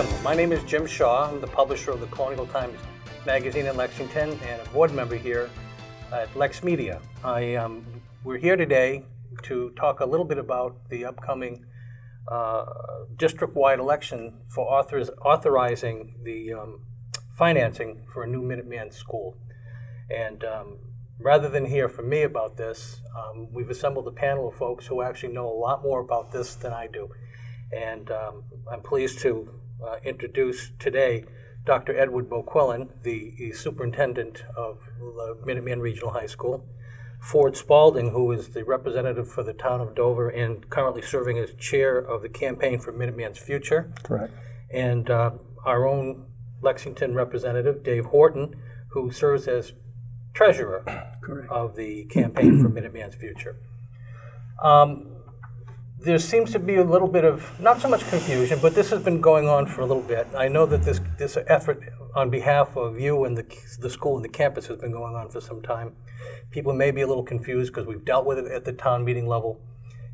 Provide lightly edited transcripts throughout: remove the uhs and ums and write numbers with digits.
Welcome. My name is Jim Shaw. I'm the publisher of the Colonial Times magazine in Lexington and a board member here at LexMedia. We're here today to talk a little bit about the upcoming district-wide election for authorizing the financing for a new Minuteman school. And rather than hear from me about this, we've assembled a panel of folks who actually know a lot more about this than I do. And I'm pleased to introduce today Dr. Edward Bouquillon, the superintendent of the Minuteman Regional High School, Ford Spalding, who is the representative for the town of Dover and currently serving as chair of the campaign for Minuteman's future. Correct. And our own Lexington representative, Dave Horton, who serves as treasurer of the campaign for Minuteman's future. There seems to be a little bit of, not so much confusion, but this has been going on for a little bit. I know that this effort on behalf of you and the school and the campus has been going on for some time. People may be a little confused because we've dealt with it at the town meeting level,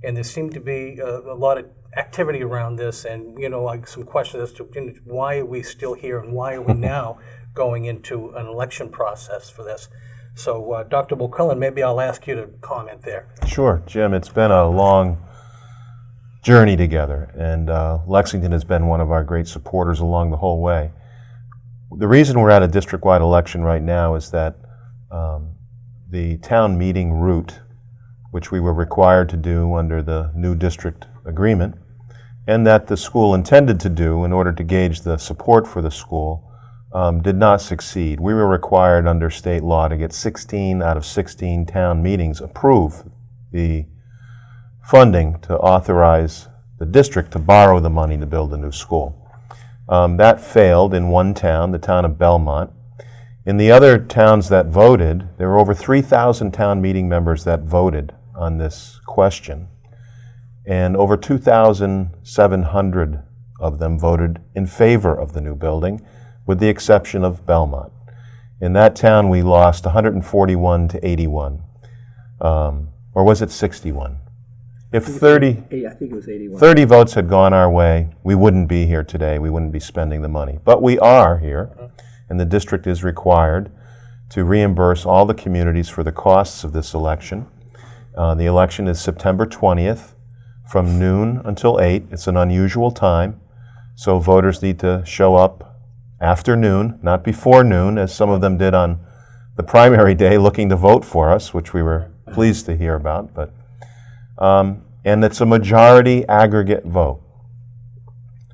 and there seemed to be a lot of activity around this, and like some questions as to why are we still here and why are we now going into an election process for this. So, Dr. Bouquillon, maybe I'll ask you to comment there. Sure, Jim. It's been a long journey together, and Lexington has been one of our great supporters along the whole way. The reason we're at a district-wide election right now is that the town meeting route, which we were required to do under the new district agreement, and that the school intended to do in order to gauge the support for the school, did not succeed. We were required under state law to get 16 out of 16 town meetings approve the funding to authorize the district to borrow the money to build a new school. That failed in one town, the town of Belmont. In the other towns that voted, there were over 3,000 town meeting members that voted on this question, and over 2,700 of them voted in favor of the new building, with the exception of Belmont. In that town, we lost 141 to 81, or was it 61? If 30 I think it was 81. 30 votes had gone our way, we wouldn't be here today. We wouldn't be spending the money. But we are here, and the district is required to reimburse all the communities for the costs of this election. The election is September 20th from noon until 8. It's an unusual time, so voters need to show up after noon, not before noon, as some of them did on the primary day looking to vote for us, which we were pleased to hear about. But and it's a majority aggregate vote.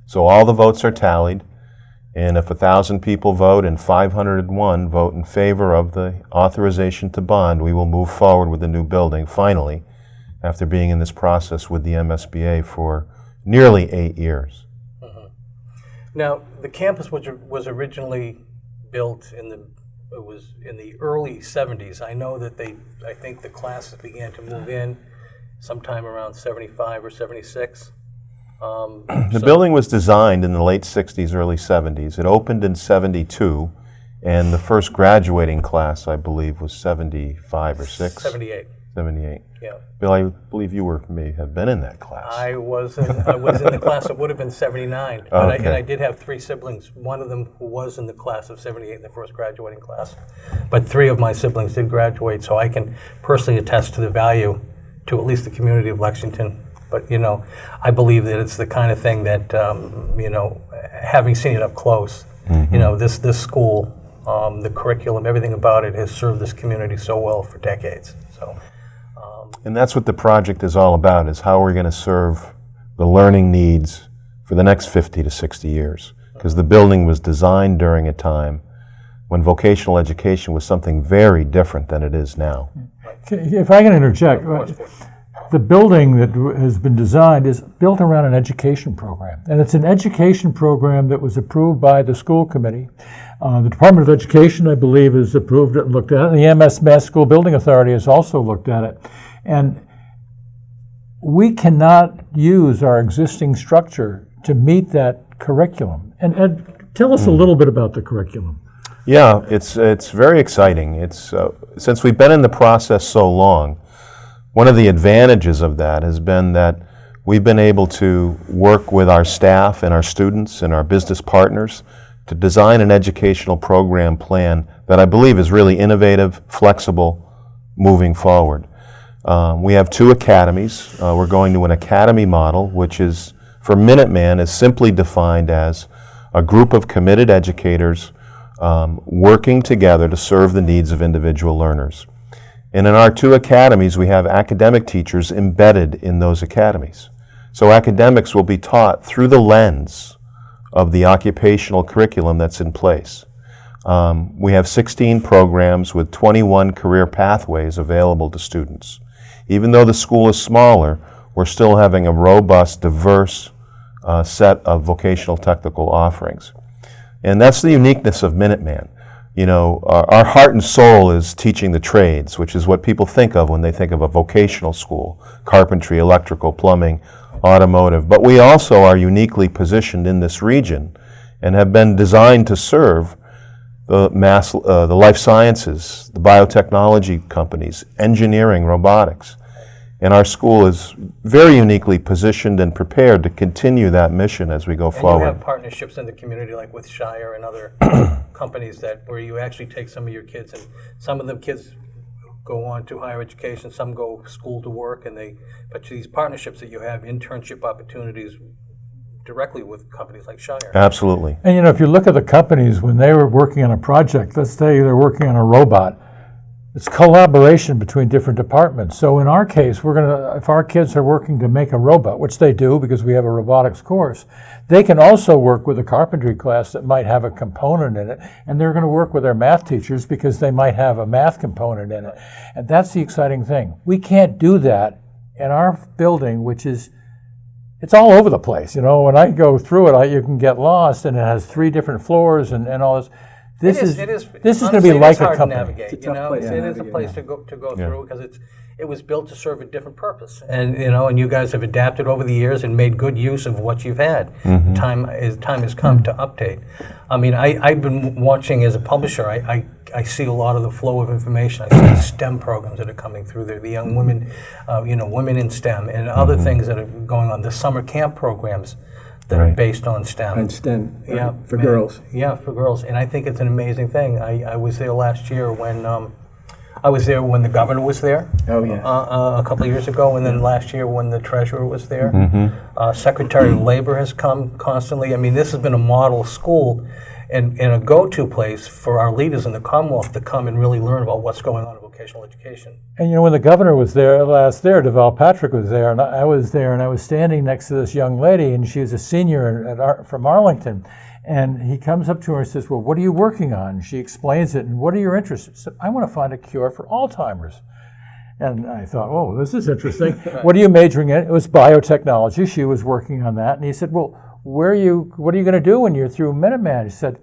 So all the votes are tallied, and if 1,000 people vote and 501 vote in favor of the authorization to bond, we will move forward with the new building, finally, after being in this process with the Msba for nearly 8 years. Now, the campus was originally built in the early 70s. I know that I think the classes began to move in sometime around 75 or 76. The building was designed in the late 60s, early 70s. It opened in 72, and the first graduating class, I believe, was 75 or 6? 78. 78. Yeah. Bill, I believe you may have been in that class. I was in the class that would have been 79. But Okay. I did have 3 siblings, one of them who was in the class of 78 in the first graduating class. But 3 of my siblings did graduate, so I can personally attest to the value to at least the community of Lexington. But, I believe that it's the kind of thing that, having seen it up close, this school, the curriculum, everything about it has served this community so well for decades. So, and that's what the project is all about, is how we're going to serve the learning needs for the next 50 to 60 years. Because the building was designed during a time when vocational education was something very different than it is now. If I can interject, the building that has been designed is built around an education program. And it's an education program that was approved by the school committee. The Department of Education, I believe, has approved it and looked at it. And the Msba School Building Authority has also looked at it. And we cannot use our existing structure to meet that curriculum. And Ed, tell us a little bit about the curriculum. Yeah, it's very exciting. It's since we've been in the process so long, one of the advantages of that has been that we've been able to work with our staff and our students and our business partners to design an educational program plan that I believe is really innovative, flexible, moving forward. We have 2 academies. We're going to an academy model, which is, for Minuteman, is simply defined as a group of committed educators working together to serve the needs of individual learners. And in our 2 academies, we have academic teachers embedded in those academies. So academics will be taught through the lens of the occupational curriculum that's in place. We have 16 programs with 21 career pathways available to students. Even though the school is smaller, we're still having a robust, diverse set of vocational technical offerings. And that's the uniqueness of Minuteman. You know, our heart and soul is teaching the trades, which is what people think of when they think of a vocational school: carpentry, electrical, plumbing, automotive. But we also are uniquely positioned in this region and have been designed to serve the life sciences, the biotechnology companies, engineering, robotics. And our school is very uniquely positioned and prepared to continue that mission as we go forward. You have partnerships in the community, like with Shire and other companies, where you actually take some of your kids, and some of them kids go on to higher education, some go school to work, but these partnerships that you have, internship opportunities directly with companies like Shire. Absolutely. And you know, if you look at the companies, when they were working on a project, let's say they're working on a robot, it's collaboration between different departments. So in our case, if our kids are working to make a robot, which they do because we have a robotics course, they can also work with a carpentry class that might have a component in it, and they're going to work with their math teachers because they might have a math component in it. And that's the exciting thing. We can't do that in our building, which is, it's all over the place. You know, when I go through it, you can get lost, and it has 3 different floors and all this. This is going to be like a company. It is a place to go through, because it was built to serve a different purpose, and you guys have adapted over the years and made good use of what you've had. Mm-hmm. Time has come to update. I mean, I've been watching as a publisher. I see a lot of the flow of information. I see STEM programs that are coming through there, the young women, women in STEM, and other things that are going on. The summer camp programs that are based on STEM. And STEM, for girls. Yeah, for girls. And I think it's an amazing thing. I was there last year when the governor was there. Oh, yeah. A couple of years ago, and then last year when the treasurer was there. Mm-hmm. Secretary of Labor has come constantly. I mean, this has been a model school and a go-to place for our leaders in the Commonwealth to come and really learn about what's going on in vocational education. And you know, when the governor was there last year, Deval Patrick was there, and I was there, and I was standing next to this young lady, and she was a senior from Arlington. And he comes up to her and says, "Well, what are you working on?" She explains it, and what are your interests? She said, "I want to find a cure for Alzheimer's." And I thought, oh, this is interesting. What are you majoring in? It was biotechnology. She was working on that. And he said, well, what are you going to do when you're through Minuteman? He said,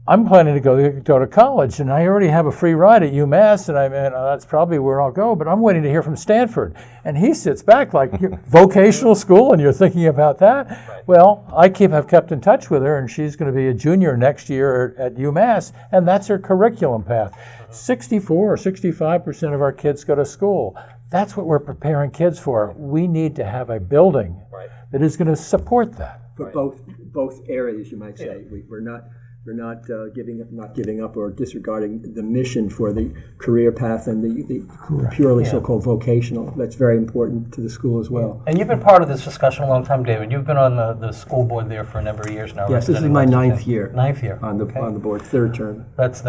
I'm planning to go to college, and I already have a free ride at UMass, and that's probably where I'll go, but I'm waiting to hear from Stanford. And he sits back like, vocational school, and you're thinking about that? Right. Well, I have kept in touch with her, and she's going to be a junior next year at UMass, and that's her curriculum path. 64 or 65% of our kids go to school. That's what we're preparing kids for. We need to have a building that is going to support that. For both areas, you might say. Yeah. We're not giving up or disregarding the mission for the career path and the purely so-called vocational. That's very important to the school as well. And you've been part of this discussion a long time, David. You've been on the school board there for a number of years now. Yes, this is my ninth year. Ninth year on the board, 3rd term. That's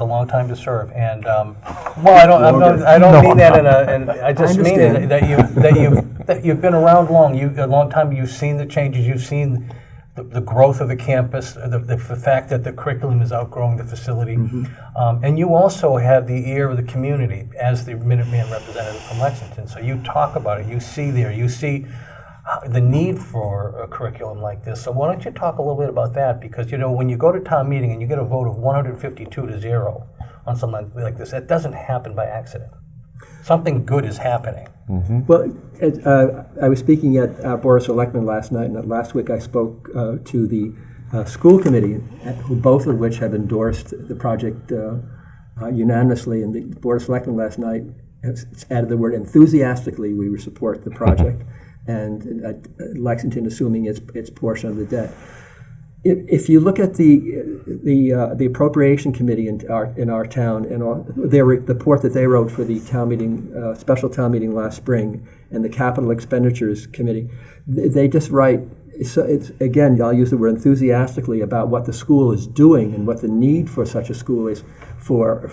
a long time to serve. And I don't mean that I just mean that you've been around a long time. You've seen the changes. You've seen the growth of the campus, the fact that the curriculum is outgrowing the facility. Mm-hmm. And you also have the ear of the community as the Minuteman representative from Lexington. So you talk about it, you see the need for a curriculum like this. So why don't you talk a little bit about that? Because, when you go to town meeting and you get a vote of 152-0 on something like this, that doesn't happen by accident. Something good is happening. Mm-hmm. Well, I was speaking at Board of Selectmen last night, and last week I spoke to the school committee, both of which have endorsed the project unanimously. And the Board of Selectmen last night added the word enthusiastically, we would support the project. and Lexington assuming its portion of the debt. If you look at the appropriation committee in our town and the report that they wrote for the town meeting, special town meeting last spring, and the capital expenditures committee, they just write. So it's, again, I'll use the word enthusiastically about what the school is doing and what the need for such a school is for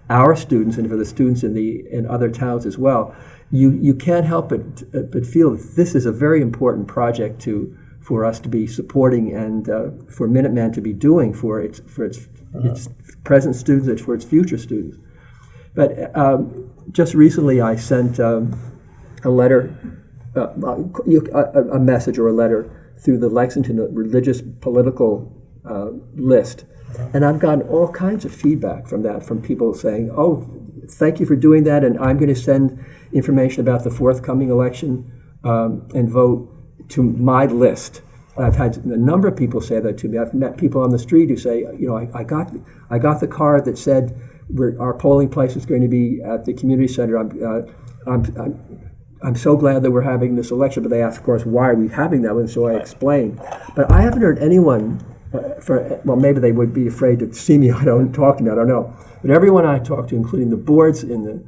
our students and for the students in other towns as well. You can't help but feel that this is a very important project for us to be supporting and for Minuteman to be doing for its present students and for its future students. But just recently I sent a letter, a message or a letter through the Lexington religious political list, and I've gotten all kinds of feedback from that, from people saying, "Oh, thank you for doing that, and I'm going to send information about the forthcoming election and vote to my list." I've had a number of people say that to me. I've met people on the street who say, "You know, I got the card that said our polling place is going to be at the community center. I'm so glad that we're having this election." But they ask, of course, why are we having that one? So I explain. But I haven't heard anyone, well, maybe they would be afraid to see me. I don't talk to me. I don't know. But everyone I talk to, including the boards and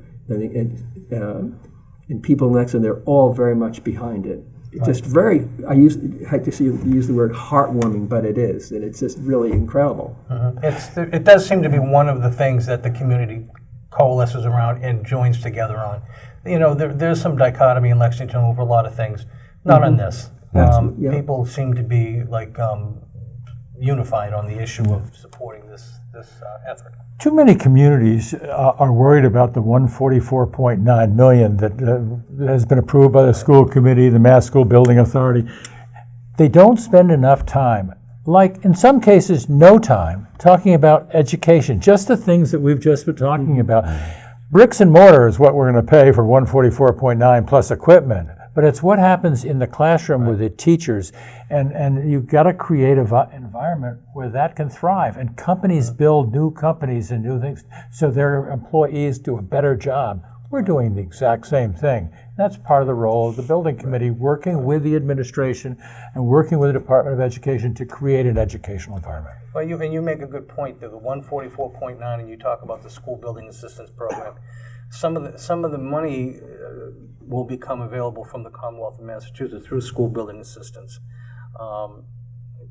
people next, and they're all very much behind it. It's just very. I hate to use the word heartwarming, but it is, and it's just really incredible. It does seem to be one of the things that the community coalesces around and joins together on. You know, there's some dichotomy in Lexington over a lot of things, not on this. People seem to be like unified on the issue of supporting this effort. Too many communities are worried about the $144.9 million that has been approved by the school committee, the Mass School Building Authority. They don't spend enough time, like in some cases no time, talking about education, just the things that we've just been talking about. Bricks and mortar is what we're going to pay for 144.9 plus equipment, but it's what happens in the classroom with the teachers, and you've got to create an environment where that can thrive, and companies build new companies and new things so their employees do a better job. We're doing the exact same thing. That's part of the role of the building committee, working with the administration and working with the Department of Education to create an educational environment. Well, you make a good point there, the 144.9, and you talk about the school building assistance program. Some of the money will become available from the Commonwealth of Massachusetts through school building assistance.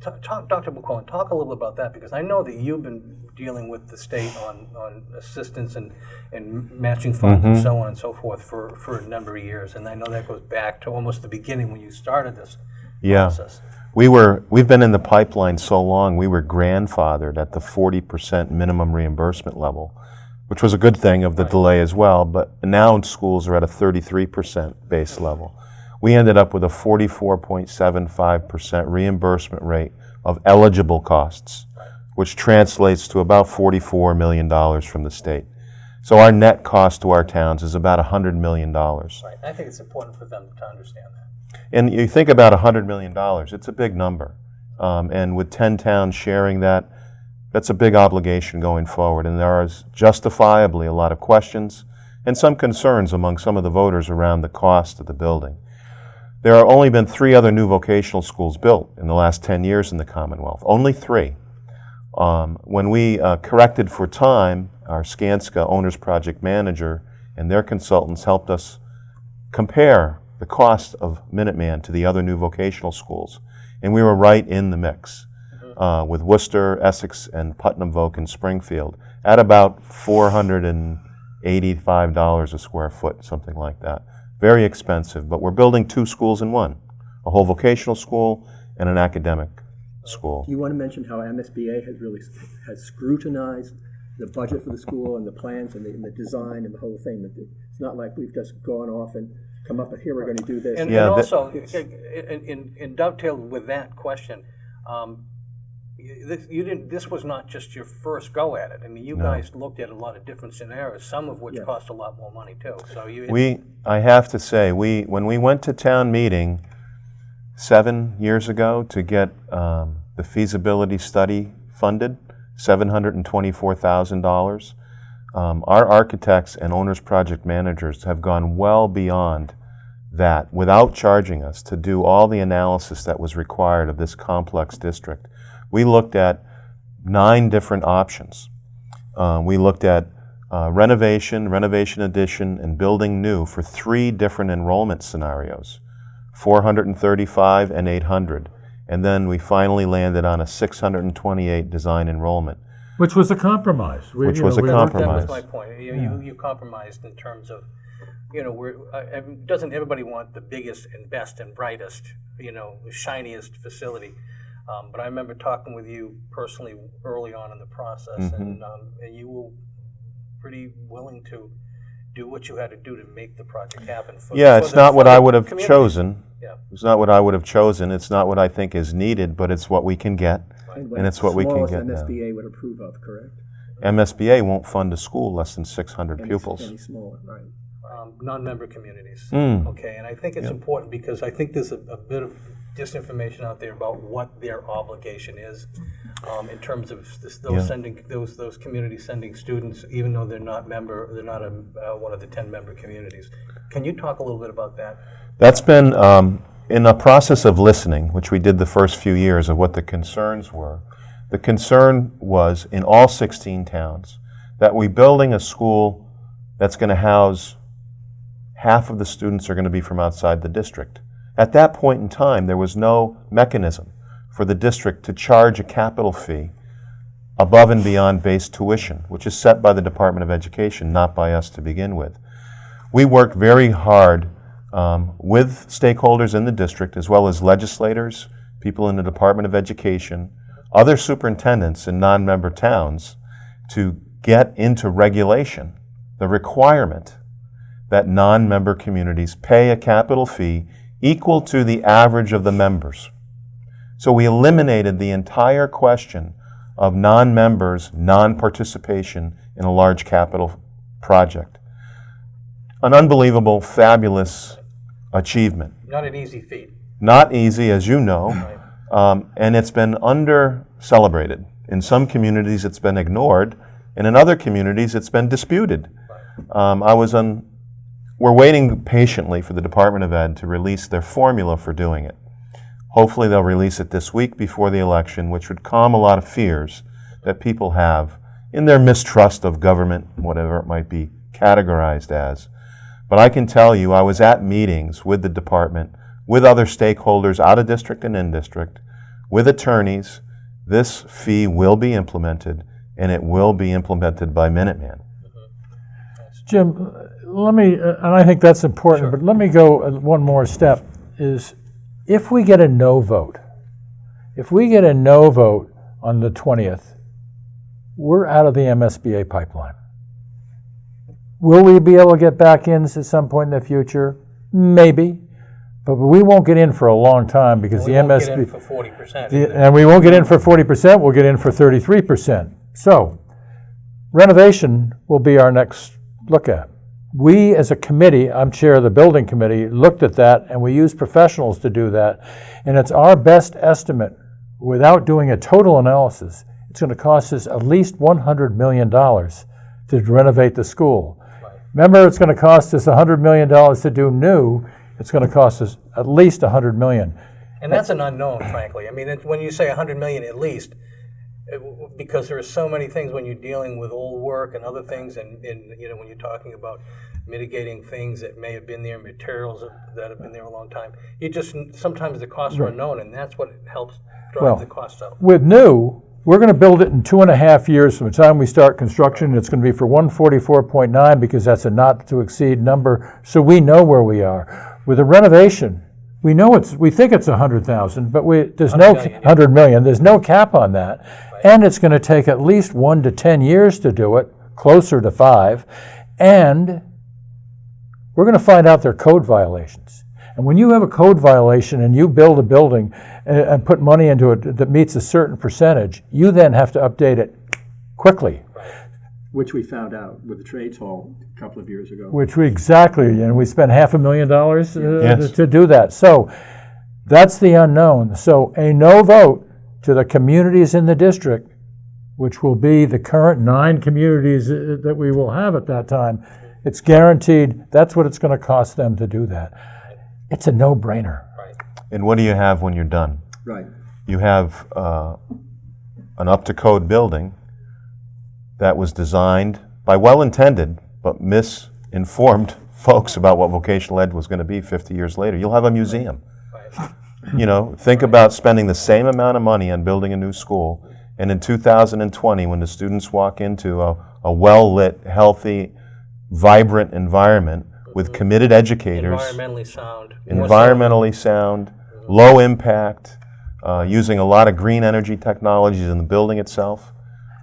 Dr. Bouquillon, talk a little bit about that, because I know that you've been dealing with the state on assistance and matching funds and so on and so forth for a number of years, and I know that goes back to almost the beginning when you started this process. We've been in the pipeline so long, we were grandfathered at the 40% minimum reimbursement level, which was a good thing of the delay as well, but now schools are at a 33% base level. We ended up with a 44.75% reimbursement rate of eligible costs, which translates to about $44 million from the state. So our net cost to our towns is about $100 million. Right. I think it's important for them to understand that. And you think about $100 million, it's a big number. And with 10 towns sharing that, that's a big obligation going forward. And there is justifiably a lot of questions and some concerns among some of the voters around the cost of the building. There have only been 3 other new vocational schools built in the last 10 years in the Commonwealth, only 3. When we corrected for time, our Skanska Owners Project Manager and their consultants helped us compare the cost of Minuteman to the other new vocational schools. And we were right in the mix with Worcester, Essex, and Putnam Voc in Springfield at about $485 a square foot, something like that. Very expensive, but we're building 2 schools in one, a whole vocational school and an academic school. Do you want to mention how MSBA has scrutinized the budget for the school and the plans and the design and the whole thing? It's not like we've just gone off and come up with, here we're going to do this. And also, in dovetail with that question, this was not just your first go at it. I mean, you guys looked at a lot of different scenarios, some of which cost a lot more money too. So I have to say, when we went to town meeting 7 years ago to get the feasibility study funded, $724,000, our architects and owners project managers have gone well beyond that without charging us to do all the analysis that was required of this complex district. We looked at 9 different options. We looked at renovation addition, and building new for 3 different enrollment scenarios, 435 and 800. And then we finally landed on a 628 design enrollment. Which was a compromise. That was my point. You compromised in terms of, doesn't everybody want the biggest and best and brightest, shiniest facility? But I remember talking with you personally early on in the process, and you were pretty willing to do what you had to do to make the project happen. It's not what I would have chosen. Yeah. It's not what I would have chosen. It's not what I think is needed, but it's what we can get, and it's what we can get now. MSBA would approve of, correct? MSBA won't fund a school less than 600 pupils. Any smaller, right. Non-member communities. Okay, and I think it's important because I think there's a bit of disinformation out there about what their obligation is in terms of those communities sending students, even though they're not one of the 10 member communities. Can you talk a little bit about that? That's been in a process of listening, which we did the first few years of what the concerns were. The concern was in all 16 towns that we're building a school that's going to house half of the students are going to be from outside the district. At that point in time, there was no mechanism for the district to charge a capital fee above and beyond base tuition, which is set by the Department of Education, not by us to begin with. We worked very hard with stakeholders in the district, as well as legislators, people in the Department of Education, other superintendents in non-member towns, to get into regulation the requirement that non-member communities pay a capital fee equal to the average of the members. So we eliminated the entire question of non-members' non-participation in a large capital project. An unbelievable, fabulous achievement. Not an easy feat. Not easy, as you know, and it's been under-celebrated. In some communities it's been ignored, and in other communities it's been disputed. We're waiting patiently for the Department of Ed to release their formula for doing it. Hopefully they'll release it this week before the election, which would calm a lot of fears that people have in their mistrust of government, whatever it might be categorized as. But I can tell you, I was at meetings with the department, with other stakeholders out of district and in district, with attorneys. This fee will be implemented, and it will be implemented by Minuteman. Jim, let me, and I think that's important, but let me go one more step, is if we get a no vote on the 20th, we're out of the MSBA pipeline. Will we be able to get back in at some point in the future? Maybe, but we won't get in for a long time because the MSBA... We won't get in for 40%. And we won't get in for 40%, we'll get in for 33%. So, renovation will be our next look at. We as a committee, I'm chair of the building committee, looked at that and we used professionals to do that. And it's our best estimate, without doing a total analysis, it's going to cost us at least $100 million to renovate the school. Right. Remember, it's going to cost us $100 million to do new. It's going to cost us at least $100 million. And that's an unknown, frankly. I mean, when you say $100 million at least, because there are so many things when you're dealing with old work and other things, and when you're talking about mitigating things that may have been there, materials that have been there a long time, sometimes the costs are unknown, and that's what helps drive the costs up. With new, we're going to build it in 2.5 years from the time we start construction. It's going to be for 144.9 because that's a not to exceed number, so we know where we are. With a renovation, we think it's 100,000, but there's no 100 million. There's no cap on that, right. And it's going to take at least 1 to 10 years to do it, closer to 5, and we're going to find out their code violations. And when you have a code violation and you build a building and put money into it that meets a certain percentage, you then have to update it quickly. Which we found out with the trades hall a couple of years ago. We spent $500,000 to do that. So that's the unknown. So a no vote to the communities in the district, which will be the current 9 communities that we will have at that time, it's guaranteed that's what it's going to cost them to do that. it's a no-brainer. Right. And what do you have when you're done? Right. You have an up-to-code building that was designed by well-intended but misinformed folks about what vocational ed was going to be 50 years later. You'll have a museum. Right. You know, think about spending the same amount of money on building a new school, and in 2020, when the students walk into a well-lit, healthy, vibrant environment with committed educators, environmentally sound, low impact, using a lot of green energy technologies in the building itself.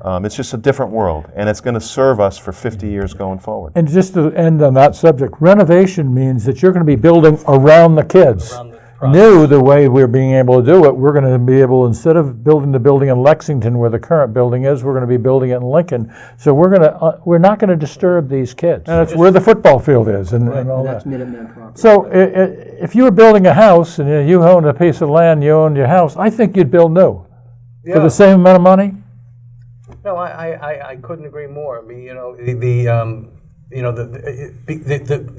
It's just a different world, and it's going to serve us for 50 years going forward. And just to end on that subject, renovation means that you're going to be building around the kids. Around the New, the way we're being able to do it, we're going to be able, instead of building the building in Lexington where the current building is, we're going to be building it in Lincoln. So we're not going to disturb these kids. And it's where the football field is and all And that. that's Minuteman property. So if you were building a house and you owned a piece of land, you owned your house, I think you'd build new for the same amount of money. No, I couldn't agree more. I mean,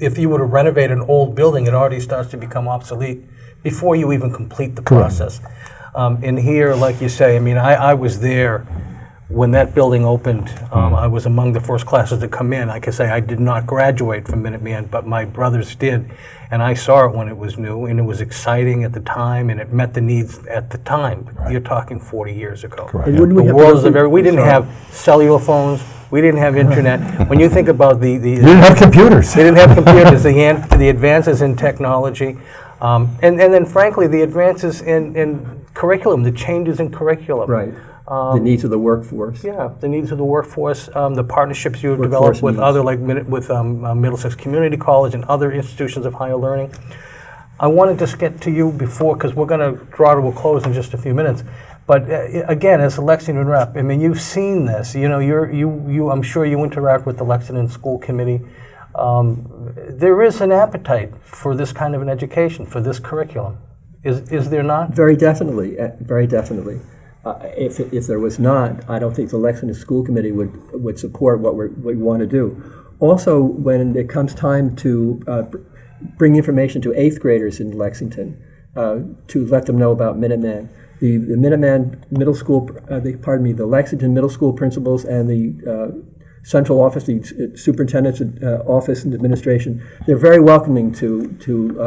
if you were to renovate an old building, it already starts to become obsolete before you even complete the process. And here, like you say, I mean, I was there when that building opened. I was among the first classes to come in. I can say I did not graduate from Minuteman, but my brothers did. And I saw it when it was new, and it was exciting at the time, and it met the needs at the time. You're talking 40 years ago. And wouldn't we The have world to is go through- we didn't have cellular phones. We didn't have internet. When you think about You didn't have computers. they didn't have computers, the advances in technology, and then frankly, the advances in curriculum, the changes in curriculum. Right. The needs of the workforce. Yeah, the needs of the workforce, the partnerships you've Workforce developed with needs. other, like Middlesex Community College and other institutions of higher learning. I want to just get to you before, because we're going to draw to a close in just a few minutes. But again, as a Lexington rep, I mean, you've seen this. You know, I'm sure you interact with the Lexington School Committee. There is an appetite for this kind of an education, for this curriculum. Is there not? Very definitely, very definitely. If there was not, I don't think the Lexington School Committee would support what we want to do. Also, when it comes time to bring information to 8th graders in Lexington, to let them know about Minuteman, the Minuteman Middle School, the Lexington Middle School principals and the central office, the superintendent's office and administration, they're very welcoming to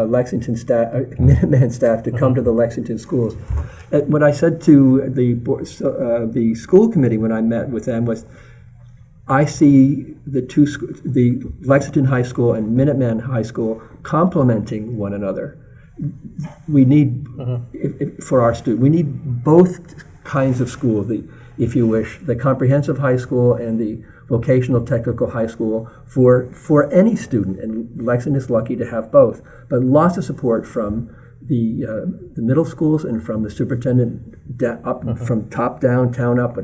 Lexington staff, Minuteman staff to come to the Lexington schools. What I said to the school committee when I met with them was, I see the Lexington High School and Minuteman High School complementing one another. We need, for our students, we need both kinds of school, if you wish, the comprehensive high school and the vocational technical high school for any student, and Lexington is lucky to have both. But lots of support from the middle schools and from the superintendent from top down, town up,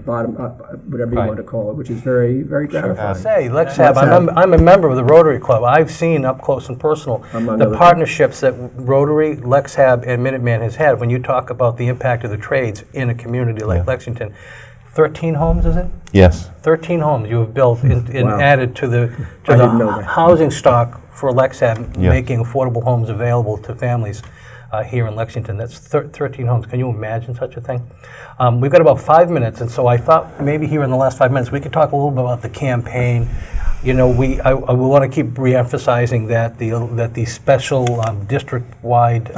bottom up, whatever you want to call it, which is very, very gratifying. Say, I'm a member of the Rotary Club. I've seen up close and personal the partnerships that Rotary, LexHab, and Minuteman has had. When you talk about the impact of the trades in a community like Lexington, 13 homes, is it? Yes. 13 homes you have built and added to the didn't know that. housing stock for LexHab, making affordable homes available to families here in Lexington. That's 13 homes. Can you imagine such a thing? We've got about 5 minutes, and so I thought maybe here in the last 5 minutes we could talk a little bit about the campaign. You know, I want to keep re-emphasizing that the special district-wide.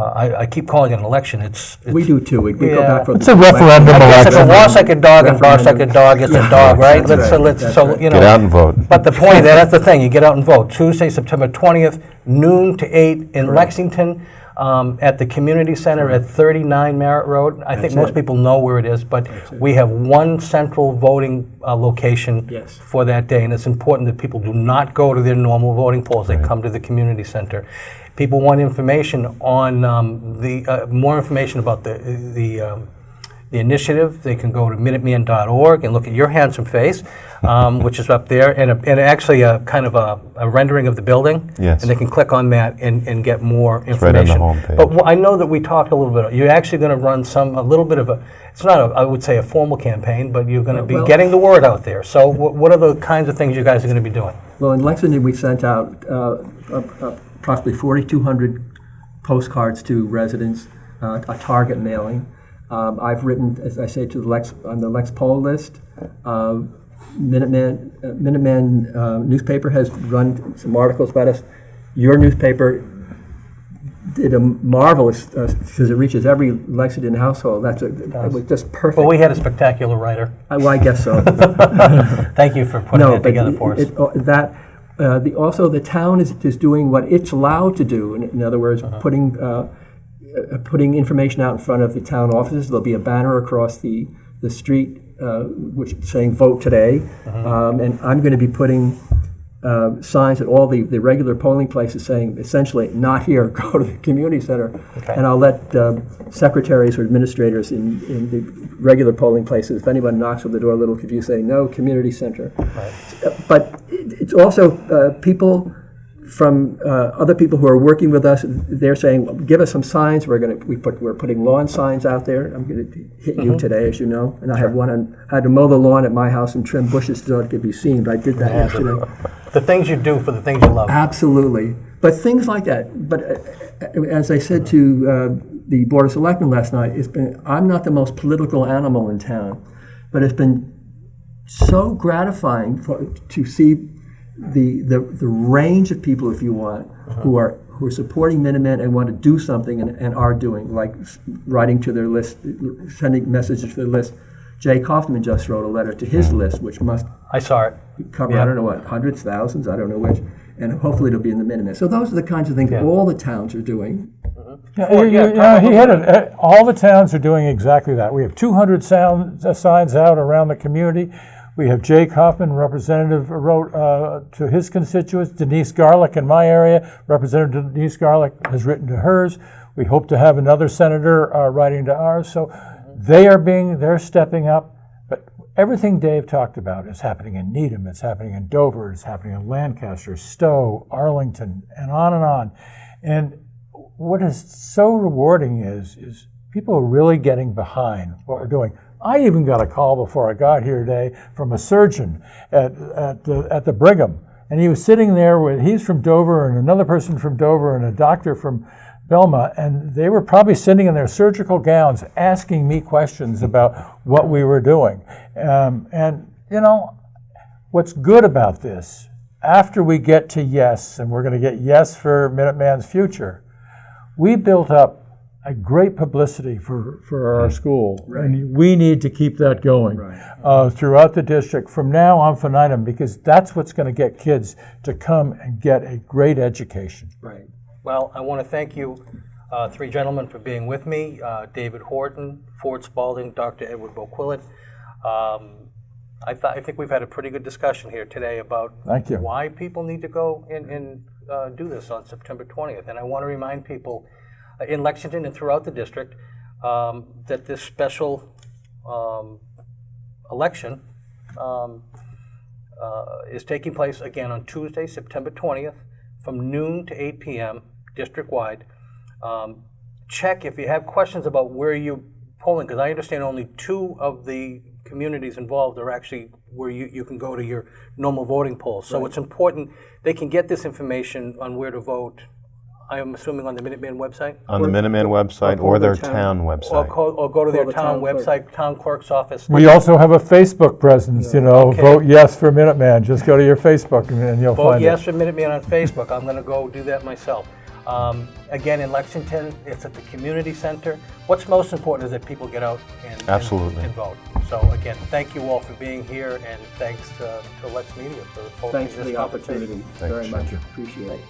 I keep calling it an election. We do too. We go back from it's a referendum If election. a walk's like a dog and barks like a dog, it's a dog, right? That's right. You know. Get out and vote. But the point, that's the thing, you get out and vote. Tuesday, September 20th, noon to 8 in Lexington, at the community center at 39 Merritt Road. I think most people know where it is, but we have one central voting location for that day, and it's important that people do not go to their normal voting polls. They come to the community center. People want information on more information about the initiative. They can go to Minuteman.org and look at your handsome face, which is up there, and actually a kind of a rendering of the building. Yes. And they can click on that and get more information. right on the homepage. But I know that we talked a little bit. You're actually going to run a little bit of it's not I would say a formal campaign, but you're going to be getting the word out there. So what are the kinds of things you guys are going to be doing? Well, in Lexington, we sent out approximately 4,200 postcards to residents, a target mailing. I've written, as I say, to the on the Lex poll list. Minuteman newspaper has run some articles about us. Your newspaper did a marvelous, because it reaches every Lexington household. It was just perfect. Well, we had a spectacular writer. Well, I guess so. Thank you for putting that together for us. Also, the town is doing what it's allowed to do. In other words, putting information out in front of the town offices. There'll be a banner across the street which saying "Vote today," and I'm going to be putting signs at all the regular polling places saying essentially "Not here, go to the community center." Okay. And I'll let secretaries or administrators in the regular polling places, if anyone knocks on the door a little confused, say "No, community center." Right. But it's also people from other people who are working with us. They're saying, "Give us some signs. We're putting lawn signs out there." I'm going to hit you today, as you know, and I have one. I had to mow the lawn at my house and trim bushes so it could be seen. But I did that yesterday. The things you do for the things you love. Absolutely, but things like that. But as I said to the Board of Selectmen last night, I'm not the most political animal in town, but it's been so gratifying to see the range of people, if you want, who are supporting Minuteman and want to do something and are doing, like writing to their list, sending messages to their list. Jay Kaufman just wrote a letter to his list, which must I saw it. cover, I don't know what, hundreds, thousands, I don't know which, and hopefully it'll be in the Minuteman. So those are the kinds of things all the towns are doing. He hit it. All the towns are doing exactly that. We have 200 signs out around the community. We have Jay Kaufman, representative, wrote to his constituents. Denise Garlick in my area, Representative Denise Garlick has written to hers. We hope to have another senator writing to ours. So they're stepping up. But everything Dave talked about is happening in Needham, it's happening in Dover, it's happening in Lancaster, Stowe, Arlington, and on and on. And what is so rewarding is people are really getting behind what we're doing. I even got a call before I got here today from a surgeon at the Brigham, and he was sitting there he's from Dover and another person from Dover and a doctor from Belma, and they were probably sitting in their surgical gowns asking me questions about what we were doing. And you know, what's good about this, after we get to yes, and we're going to get yes for Minuteman's future, we built up a great publicity for our school, and we need to keep that going throughout the district from now on infinitum, because that's what's going to get kids to come and get a great education. Right. Well, I want to thank you, three gentlemen, for being with me. David Horton, Ford Spalding, Dr. Edward Bouquillon. I think we've had a pretty good discussion here today about why people need to go and do this on September 20th. And I want to remind people in Lexington and throughout the district that this special election is taking place again on Tuesday, September 20th, from noon to 8 p.m. district-wide. Check if you have questions about where you're polling, because I understand only 2 of the communities involved are actually where you can go to your normal voting polls. So it's important they can get this information on where to vote. I am assuming on the Minuteman website? On the Minuteman website or their town website. Or go to their town website, town clerk's office. We also have a Facebook presence, vote yes for Minuteman. Just go to your Facebook and you'll find it. Vote yes for Minuteman on Facebook. I'm going to go do that myself. Again, in Lexington, it's at the community center. What's most important is that people get out and vote. So again, thank you all for being here, and thanks to LexMedia for hosting this Thanks for the opportunity. Very much appreciate it.